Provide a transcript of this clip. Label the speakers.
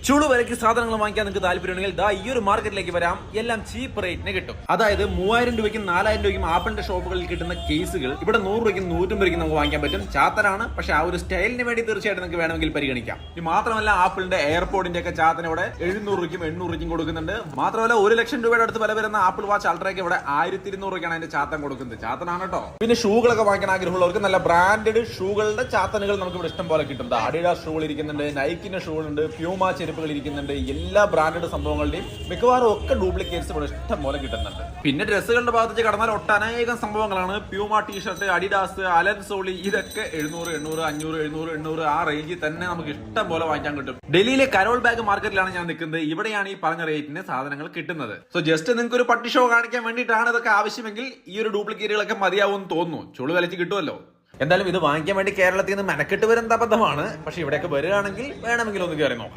Speaker 1: ചുളു വിലയ്ക്ക് സാധനങ്ങൾ വാങ്ങിക്കാൻ നിങ്ങൾക്ക് താല്പര്യമുണ്ടെങ്കിൽ ദാ ഈ ഒരു മാർക്കറ്റിലേക്ക് വരാം. എല്ലാം ചീപ്പ് റേറ്റിന് കിട്ടും. അതായത് 3000 രൂപയ്ക്കും 4000 രൂപയ്ക്കും ആപ്പിളിന്റെ ഷോപ്പുകളിൽ കിട്ടുന്ന കേസുകൾ ഇവിടെ 100 രൂപയ്ക്കും 150 രൂപയ്ക്കും നമുക്ക് വാങ്ങിക്കാൻ പറ്റും. ചാത്തനാണ്, പക്ഷെ ആ ഒരു സ്റ്റൈലിന് വേണ്ടി തീർച്ചയായിട്ടും നിങ്ങൾക്ക് വേണമെങ്കിൽ പരിഗണിക്കാം. ഇത് മാത്രമല്ല, ആപ്പിളിന്റെ എയർപോർട്ടിന്റെ ഒക്കെ ചാത്തന ഇവിടെ 700 രൂപയ്ക്കും 800 രൂപയ്ക്കും കൊടുക്കുന്നുണ്ട്. മാത്രമല്ല 1 ലക്ഷം രൂപയുടെ അടുത്ത് വില വരുന്ന ആപ്പിൾ വാച്ച് അൾട്രയ്ക്ക് ഇവിടെ 1200 രൂപയ്ക്കാണ് അതിന്റെ ചാത്തൻ കൊടുക്കുന്നത്. ചാത്തനാണ് കേട്ടോ. പിന്നെ ഷൂകളൊക്കെ വാങ്ങിക്കാൻ ആഗ്രഹമുള്ളവർക്ക് നല്ല ബ്രാൻഡഡ് ഷൂകളുടെ ചാത്തനുകൾ നമുക്ക് ഇവിടെ ഇഷ്ടം പോലെ കിട്ടും. അഡിഡാസ് ഷൂകൾ ഇരിക്കുന്നുണ്ട്, നൈക്കിന്റെ ഷൂ ഉണ്ട്, പ്യൂമ ചെരുപ്പുകൾ ഇരിക്കുന്നുണ്ട്. എല്ലാ ബ്രാൻഡഡ് സംഭവങ്ങളുടെയും മിക്കവാറും ഒക്കെ ഡ്യൂപ്ലിക്കേറ്റ്സ് ഇവിടെ ഇഷ്ടം പോലെ കിട്ടുന്നുണ്ട്. പിന്നെ ഡ്രസ്സുകളുടെ ഭാഗത്തേക്ക് കടന്നാൽ ഒട്ടനേകം സംഭവങ്ങളാണ്. പ്യൂമ ടീഷർട്ട്, അഡിഡാസ്, അലൻസോളി, ഇതൊക്കെ 700, 800, 500, 700, 800 ആ റേഞ്ചിൽ തന്നെ നമുക്ക് ഇഷ്ടം പോലെ വാങ്ങിക്കാൻ കിട്ടും. ഡൽഹിയിലെ കരോൾ ബാഗ് മാർക്കറ്റിലാണ് ഞാൻ നിൽക്കുന്നത്. ഇവിടെയാണ് ഈ പറഞ്ഞ റേറ്റിന് സാധനങ്ങൾ കിട്ടുന്നത്. സോ ജസ്റ്റ് നിങ്ങൾക്ക് ഒരു പട്ടി ഷോ കാണിക്കാൻ വേണ്ടിയിട്ടാണ് ഇതൊക്കെ ആവശ്യമെങ്കിൽ ഈ ഒരു ഡ്യൂപ്ലിക്കേറ്റുകളൊക്കെ മതിയാവും തോന്നുന്നു. ചുളു വിലച്ച് കിട്ടുമല്ലോ. എന്തായാലും ഇത് വാങ്ങിക്കാൻ വേണ്ടി കേരളത്തിൽ നിന്ന് മെനക്കെട്ട് വരുന്ന അബദ്ധമാണ്. പക്ഷെ ഇവിടെയൊക്കെ വരികയാണെങ്കിൽ വേണമെങ്കിൽ ഒന്ന് കയറി നോക്കാം.